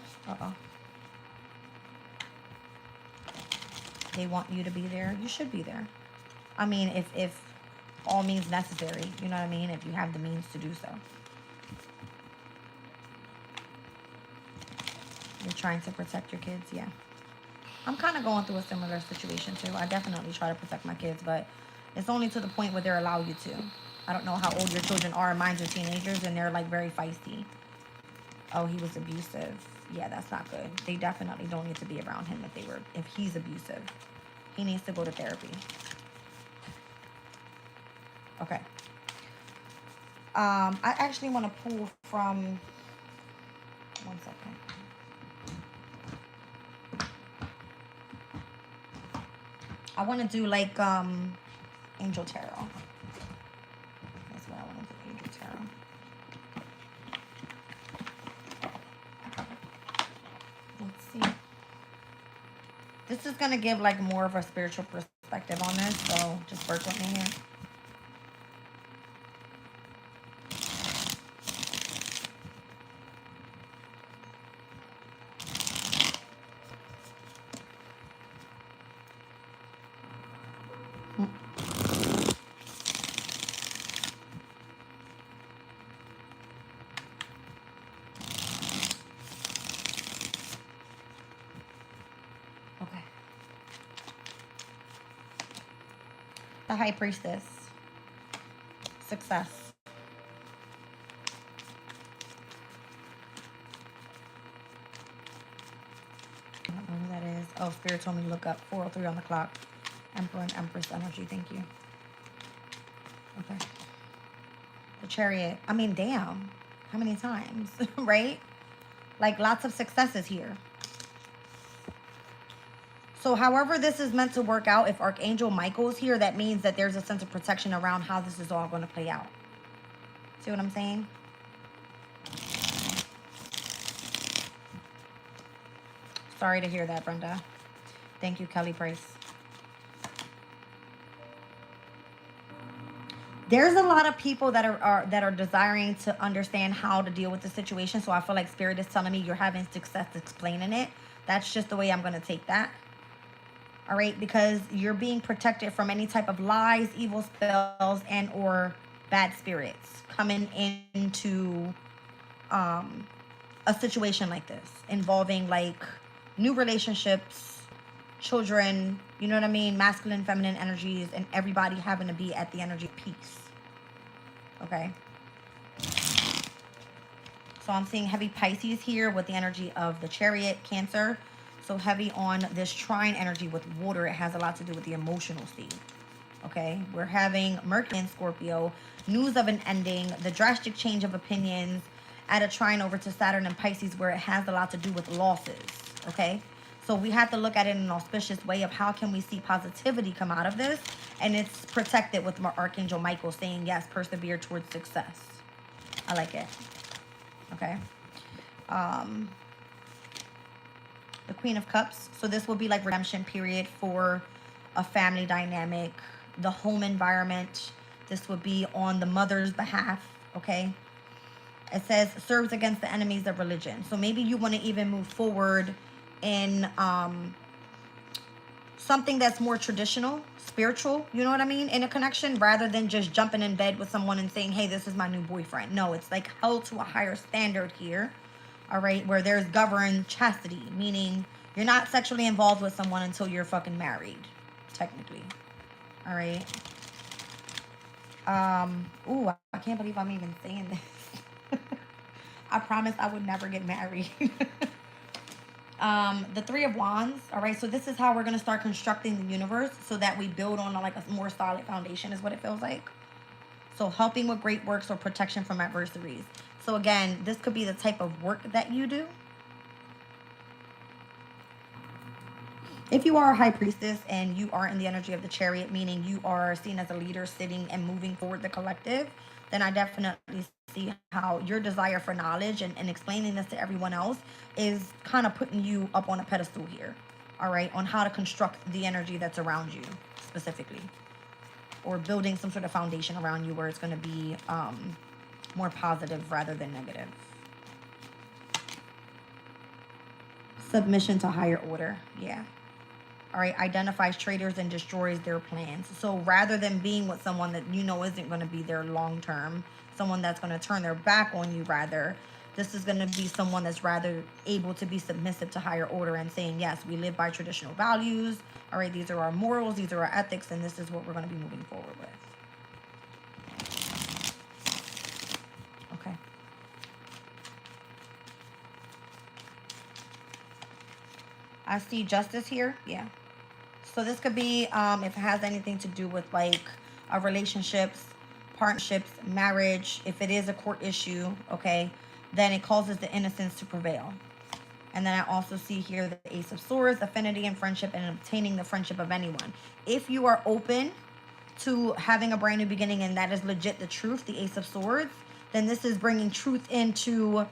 They want you to be there. You should be there. I mean, if all means necessary, you know what I mean? If you have the means to do so. You're trying to protect your kids, yeah. I'm kind of going through a similar situation too. I definitely try to protect my kids, but it's only to the point where they're allowed you to. I don't know how old your children are. Mine's are teenagers, and they're like very feisty. Oh, he was abusive. Yeah, that's not good. They definitely don't need to be around him if he's abusive. He needs to go to therapy. Okay. I actually want to pull from, one second. I want to do like Angel Tarot. That's what I want to do, Angel Tarot. Let's see. This is going to give like more of a spiritual perspective on this, so just work with me here. The High Priestess. Success. I don't know who that is. Oh, Spirit told me to look up 403 on the clock. Emperor and Empress energy. Thank you. Okay. The Chariot. I mean, damn. How many times? Right? Like, lots of successes here. So however this is meant to work out, if Archangel Michael's here, that means that there's a sense of protection around how this is all going to play out. See what I'm saying? Sorry to hear that, Brenda. Thank you, Kelly Price. There's a lot of people that are desiring to understand how to deal with the situation. So I feel like Spirit is telling me you're having success explaining it. That's just the way I'm going to take that. All right, because you're being protected from any type of lies, evil spells, and or bad spirits coming into a situation like this, involving like new relationships, children, you know what I mean, masculine, feminine energies, and everybody having to be at the energy of peace. Okay. So I'm seeing heavy Pisces here with the energy of the Chariot, Cancer. So heavy on this Trine energy with water. It has a lot to do with the emotional state. Okay. We're having Mercury in Scorpio. News of an ending. The drastic change of opinions. Add a Trine over to Saturn and Pisces where it has a lot to do with losses. Okay. So we have to look at it in an auspicious way of how can we see positivity come out of this. And it's protected with Archangel Michael saying, yes, persevere towards success. I like it. Okay. The Queen of Cups. So this will be like redemption period for a family dynamic, the home environment. This would be on the mother's behalf. Okay. It says serves against the enemies of religion. So maybe you want to even move forward in something that's more traditional, spiritual, you know what I mean, in a connection, rather than just jumping in bed with someone and saying, hey, this is my new boyfriend. No, it's like held to a higher standard here. All right, where there's governed chastity, meaning you're not sexually involved with someone until you're fucking married, technically. All right. Ooh, I can't believe I'm even saying this. I promised I would never get married. The Three of Wands. All right, so this is how we're going to start constructing the universe so that we build on like a more solid foundation is what it feels like. So helping with great works or protection from adversaries. So again, this could be the type of work that you do. If you are a High Priestess and you are in the energy of the Chariot, meaning you are seen as a leader sitting and moving forward the collective, then I definitely see how your desire for knowledge and explaining this to everyone else is kind of putting you up on a pedestal here. all right, on how to construct the energy that's around you specifically, or building some sort of foundation around you where it's going to be more positive rather than negative. Submission to higher order. Yeah. All right. Identifies traitors and destroys their plans. So rather than being with someone that you know isn't going to be there long term, someone that's going to turn their back on you, rather, this is going to be someone that's rather able to be submissive to higher order and saying, yes, we live by traditional values. All right. These are our morals. These are our ethics. And this is what we're going to be moving forward with. Okay. I see justice here. Yeah. So this could be if it has anything to do with like relationships, partnerships, marriage. If it is a court issue, okay, then it causes the innocence to prevail. And then I also see here the Ace of Swords, affinity and friendship, and obtaining the friendship of anyone. If you are open to having a brand new beginning and that is legit the truth, the Ace of Swords, then this is bringing truth into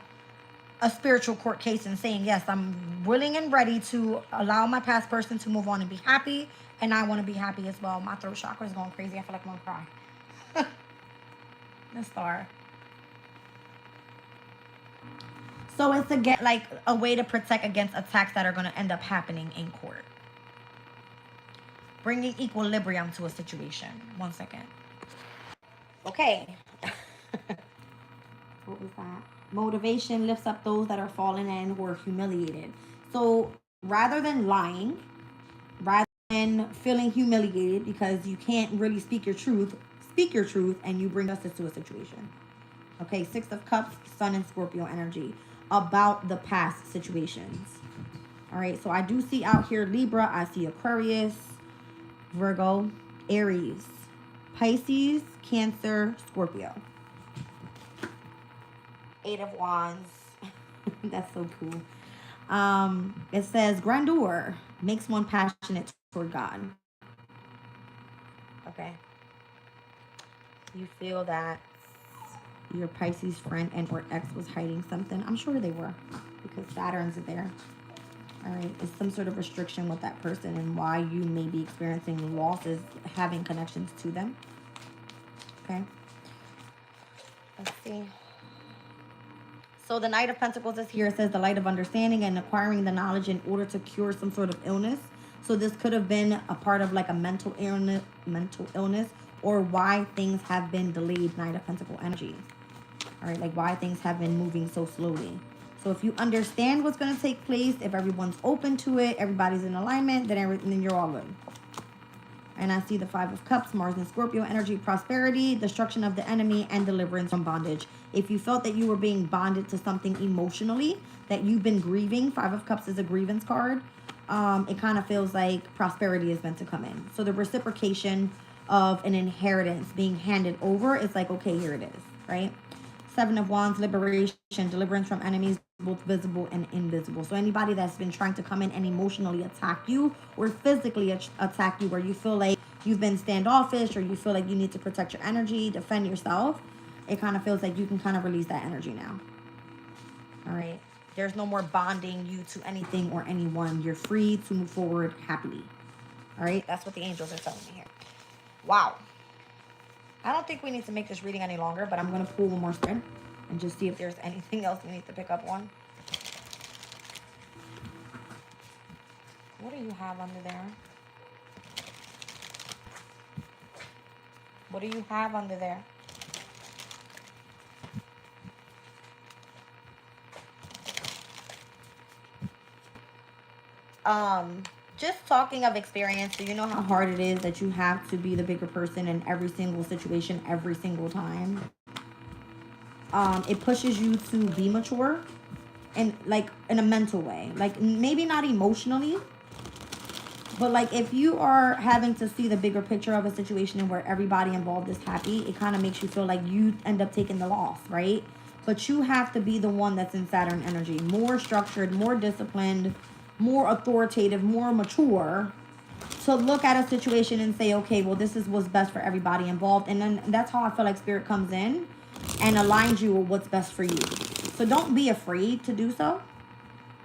a spiritual court case and saying, yes, I'm willing and ready to allow my past person to move on and be happy, and I want to be happy as well. My throat chakra is going crazy. I feel like I'm gonna cry. The Star. So it's like a way to protect against attacks that are going to end up happening in court. Bringing equilibrium to a situation. 1 second. Okay. What was that? Motivation lifts up those that are fallen and who are humiliated. So rather than lying, rather than feeling humiliated because you can't really speak your truth, and you bring justice to a situation. Okay, 6 of Cups, Sun and Scorpio energy about the past situations. All right, so I do see out here Libra, I see Aquarius, Virgo, Aries, Pisces, Cancer, Scorpio. 8 of Wands. That's so cool. It says grandeur makes one passionate toward God. Okay. You feel that your Pisces friend and or ex was hiding something. I'm sure they were, because Saturn's there. All right. It's some sort of restriction with that person and why you may be experiencing losses having connections to them. Okay. Let's see. So the Knight of Pentacles is here. It says the light of understanding and acquiring the knowledge in order to cure some sort of illness. So this could have been a part of like a mental illness, or why things have been delayed. Knight of Pentacles energy. All right, like why things have been moving so slowly. So if you understand what's going to take place, if everyone's open to it, everybody's in alignment, then you're all good. And I see the 5 of Cups, Mars and Scorpio energy, prosperity, destruction of the enemy, and deliverance from bondage. If you felt that you were being bonded to something emotionally, that you've been grieving, 5 of Cups is a grievance card. It kind of feels like prosperity is meant to come in. So the reciprocation of an inheritance being handed over, it's like, okay, here it is, right? 7 of Wands, liberation, deliverance from enemies, both visible and invisible. So anybody that's been trying to come in and emotionally attack you or physically attack you, where you feel like you've been standoffish or you feel like you need to protect your energy, defend yourself, it kind of feels like you can kind of release that energy now. All right. There's no more bonding you to anything or anyone. You're free to move forward happily. All right. That's what the angels are telling me here. Wow. I don't think we need to make this reading any longer, but I'm going to pull one more spread and just see if there's anything else we need to pick up on. What do you have under there? What do you have under there? Just talking of experience, so you know how hard it is that you have to be the bigger person in every single situation, every single time. It pushes you to be mature and like in a mental way, like maybe not emotionally, but like if you are having to see the bigger picture of a situation where everybody involved is happy, it kind of makes you feel like you end up taking the loss, right? But you have to be the one that's in Saturn energy, more structured, more disciplined, more authoritative, more mature, to look at a situation and say, okay, well, this is what's best for everybody involved. And then that's how I feel like Spirit comes in and aligns you with what's best for you. So don't be afraid to do so.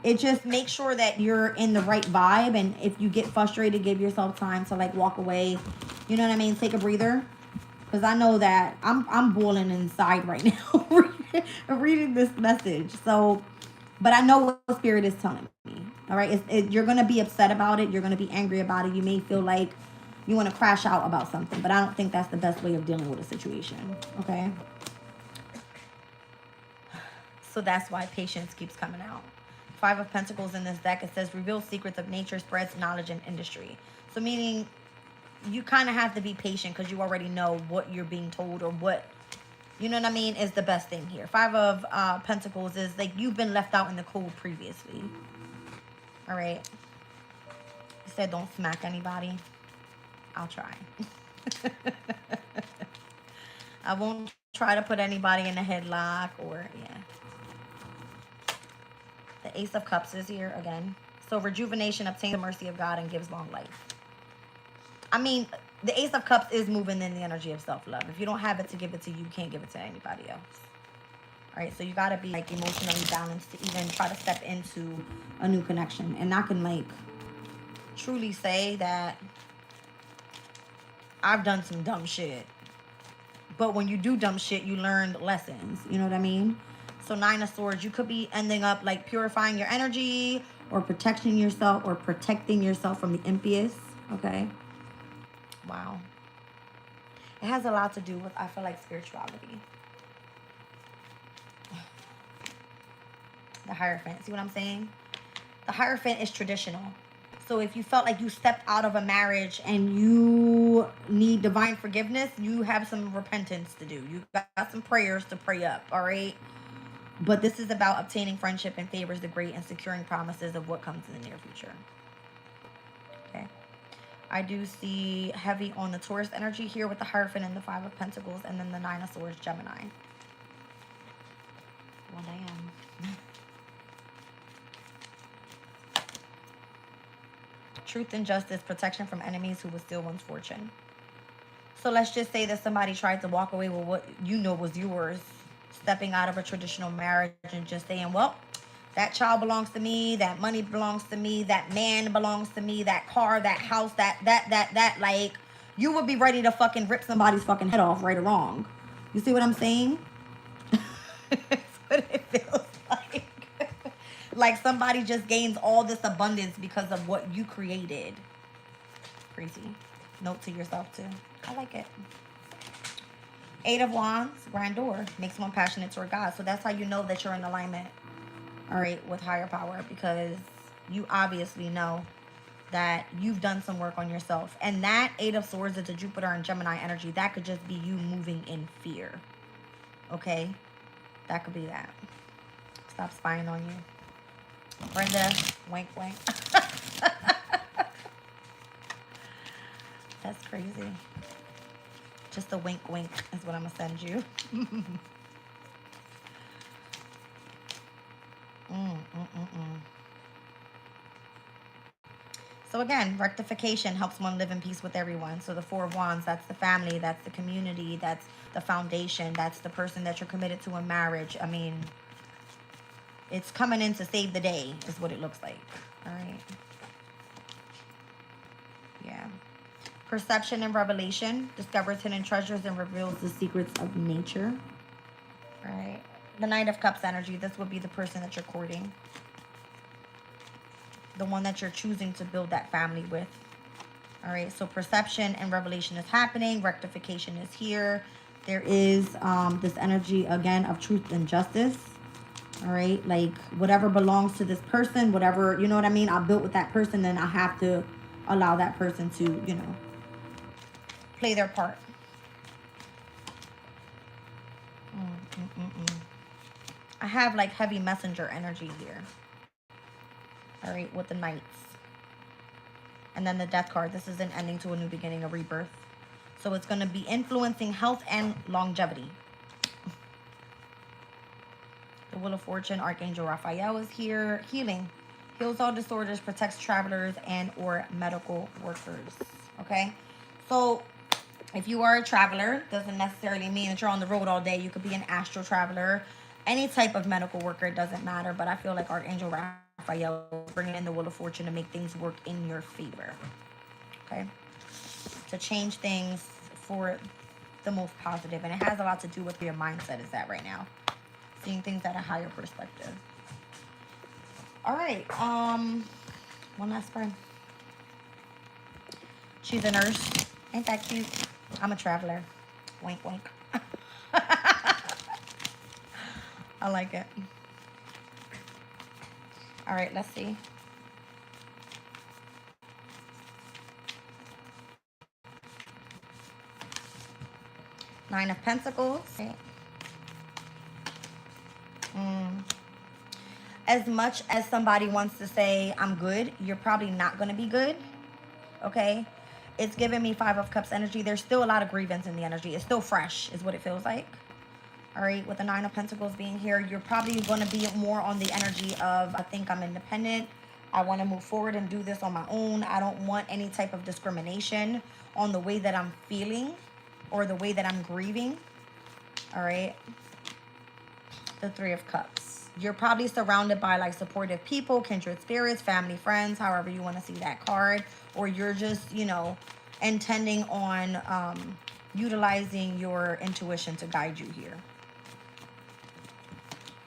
it just makes sure that you're in the right vibe. And if you get frustrated, give yourself time to like walk away. You know what I mean? Take a breather. Because I know that I'm boiling inside right now reading this message. So, but I know what spirit is telling me. All right, you're gonna be upset about it. You're gonna be angry about it. You may feel like you want to crash out about something, but I don't think that's the best way of dealing with a situation. Okay. So that's why patience keeps coming out. 5 of Pentacles in this deck. It says reveal secrets of nature, spreads knowledge and industry. So meaning you kind of have to be patient because you already know what you're being told or what, you know what I mean, is the best thing here. 5 of Pentacles is like you've been left out in the cold previously. All right. You said don't smack anybody. I'll try. I won't try to put anybody in a headlock or, yeah. The Ace of Cups is here again. So rejuvenation obtains the mercy of God and gives long life. I mean, the Ace of Cups is moving in the energy of self-love. If you don't have it to give it to you, you can't give it to anybody else. All right, so you got to be like emotionally balanced to even try to step into a new connection. And I can like truly say that I've done some dumb shit. But when you do dumb shit, you learned lessons. You know what I mean? So 9 of Swords, you could be ending up like purifying your energy or protecting yourself from the impious. Okay. Wow. It has a lot to do with, I feel like, spirituality. The Hierophant. See what I'm saying? The Hierophant is traditional. So if you felt like you stepped out of a marriage and you need divine forgiveness, you have some repentance to do. You got some prayers to pray up, all right? But this is about obtaining friendship and favors the great and securing promises of what comes in the near future. Okay. I do see heavy on the Taurus energy here with the Hierophant and the 5 of Pentacles and then the 9 of Swords, Gemini. Well, damn. Truth and justice, protection from enemies who will steal one's fortune. So let's just say that somebody tried to walk away with what you know was yours, stepping out of a traditional marriage and just saying, well, that child belongs to me, that money belongs to me, that man belongs to me, that car, that house, that, like, you would be ready to fucking rip somebody's fucking head off, right or wrong. You see what I'm saying? That's what it feels like. Like somebody just gains all this abundance because of what you created. Crazy. Note to yourself too. I like it. 8 of Wands, Grandeur, makes one passionate toward God. So that's how you know that you're in alignment, all right, with higher power, because you obviously know that you've done some work on yourself. And that 8 of Swords is a Jupiter and Gemini energy. That could just be you moving in fear. Okay? That could be that. Stop spying on you. Brenda, wink, wink. That's crazy. Just a wink, wink is what I'm going to send you. So again, rectification helps one live in peace with everyone. So the 4 of Wands, that's the family, that's the community, that's the foundation, that's the person that you're committed to in marriage. I mean, it's coming in to save the day is what it looks like. All right. Yeah. Perception and revelation discovers hidden treasures and reveals the secrets of nature. All right. The Knight of Cups energy. This would be the person that you're courting. The one that you're choosing to build that family with. All right. So perception and revelation is happening. Rectification is here. There is this energy, again, of truth and justice. All right, like whatever belongs to this person, whatever, you know what I mean? I built with that person, then I have to allow that person to, you know, play their part. I have like heavy messenger energy here. All right, with the Knights. And then the Death card. This is an ending to a new beginning, a rebirth. So it's going to be influencing health and longevity. The Wheel of Fortune, Archangel Raphael is here. Healing. Heals all disorders, protects travelers and or medical workers. Okay? So, if you are a traveler, doesn't necessarily mean that you're on the road all day. You could be an astral traveler. any type of medical worker, it doesn't matter. But I feel like Archangel Raphael is bringing in the Wheel of Fortune to make things work in your favor. Okay? To change things for the most positive. And it has a lot to do with where your mindset is at right now. Seeing things at a higher perspective. All right. One last friend. She's a nurse. Ain't that cute? I'm a traveler. Wink, wink. I like it. All right, let's see. Nine of Pentacles. As much as somebody wants to say, I'm good, you're probably not going to be good. Okay? It's giving me Five of Cups energy. There's still a lot of grievance in the energy. It's still fresh, is what it feels like. All right, with the Nine of Pentacles being here, you're probably going to be more on the energy of, I think I'm independent. I want to move forward and do this on my own. I don't want any type of discrimination on the way that I'm feeling or the way that I'm grieving. All right. The Three of Cups. You're probably surrounded by like supportive people, kindred spirits, family, friends, however you want to see that card. Or you're just, you know, intending on utilizing your intuition to guide you here.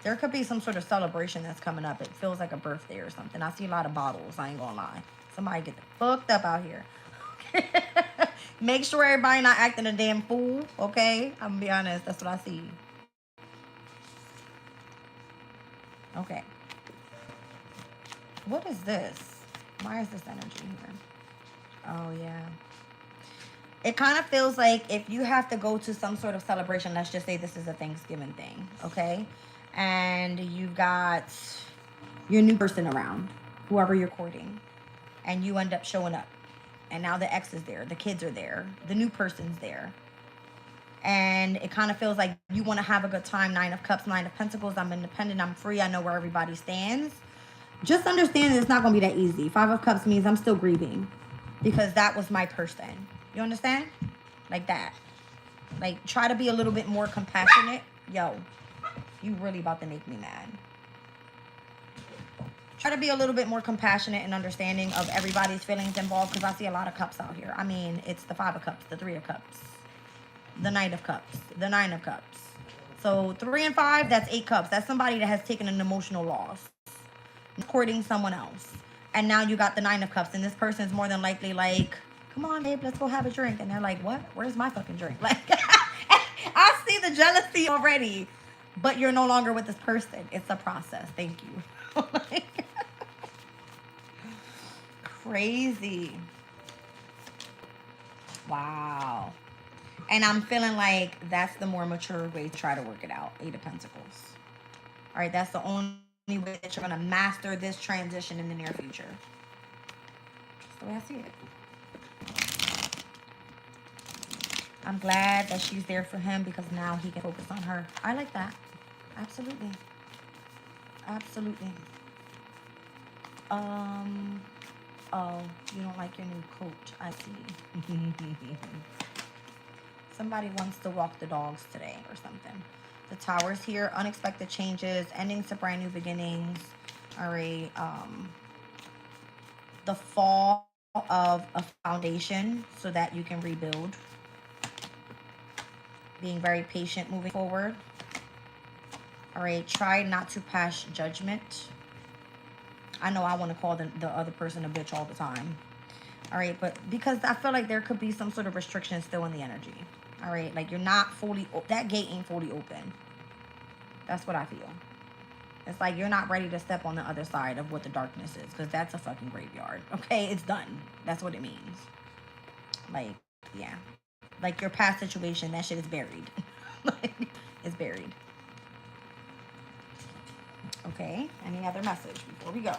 There could be some sort of celebration that's coming up. It feels like a birthday or something. I see a lot of bottles. I ain't gonna lie. Somebody get fucked up out here. Make sure everybody not acting a damn fool, okay? I'm gonna be honest. That's what I see. Okay. What is this? Why is this energy here? Oh, yeah. It kind of feels like if you have to go to some sort of celebration, let's just say this is a Thanksgiving thing, okay? And you've got your new person around, whoever you're courting, and you end up showing up. And now the ex is there, the kids are there, the new person's there. And it kind of feels like you want to have a good time. Nine of Cups, Nine of Pentacles. I'm independent, I'm free, I know where everybody stands. Just understand that it's not going to be that easy. Five of Cups means I'm still grieving because that was my person. You understand? Like that. Like, try to be a little bit more compassionate. Yo, you really about to make me mad. Try to be a little bit more compassionate and understanding of everybody's feelings involved, because I see a lot of cups out here. I mean, it's the Five of Cups, the Three of Cups, the Knight of Cups, the Nine of Cups. So 3 and 5, that's 8 cups. That's somebody that has taken an emotional loss, courting someone else. And now you got the Nine of Cups, and this person is more than likely like, come on, babe, let's go have a drink. And they're like, what? Where's my fucking drink? Like, I see the jealousy already. But you're no longer with this person. It's a process. Thank you. Crazy. Wow. And I'm feeling like that's the more mature way to try to work it out. 8 of Pentacles. All right, that's the only way that you're going to master this transition in the near future. That's the way I see it. I'm glad that she's there for him because now he can focus on her. I like that. Absolutely. Absolutely. Oh, you don't like your new coat. I see. Somebody wants to walk the dogs today or something. The Tower's here. Unexpected changes. Endings to brand new beginnings. All right. The fall of a foundation so that you can rebuild. Being very patient moving forward. All right. Try not to pass judgment. I know I want to call the other person a bitch all the time. All right. But because I feel like there could be some sort of restriction still in the energy. All right. Like you're not fully, that gate ain't fully open. That's what I feel. It's like you're not ready to step on the other side of what the darkness is. Because that's a fucking graveyard. Okay. It's done. That's what it means. Like, yeah. Like your past situation, that shit is buried. Like, it's buried. Okay, any other message before we go?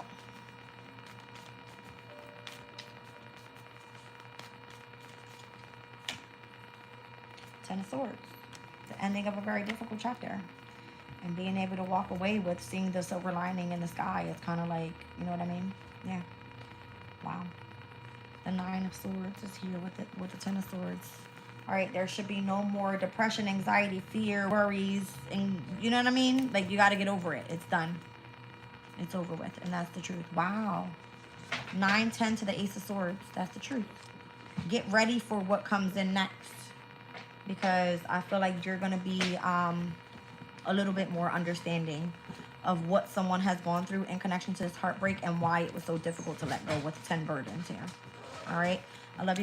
Ten of Swords. The ending of a very difficult chapter. And being able to walk away with seeing the silver lining in the sky. It's kind of like, you know what I mean? Yeah. Wow. The Nine of Swords is here with the Ten of Swords. All right, there should be no more depression, anxiety, fear, worries, and you know what I mean? Like, you got to get over it. It's done. It's over with, and that's the truth. Wow. 9, 10 to the Ace of Swords. That's the truth. Get ready for what comes in next, because I feel like you're going to be a little bit more understanding of what someone has gone through in connection to this heartbreak and why it was so difficult to let go with 10 burdens here. All right. I love you.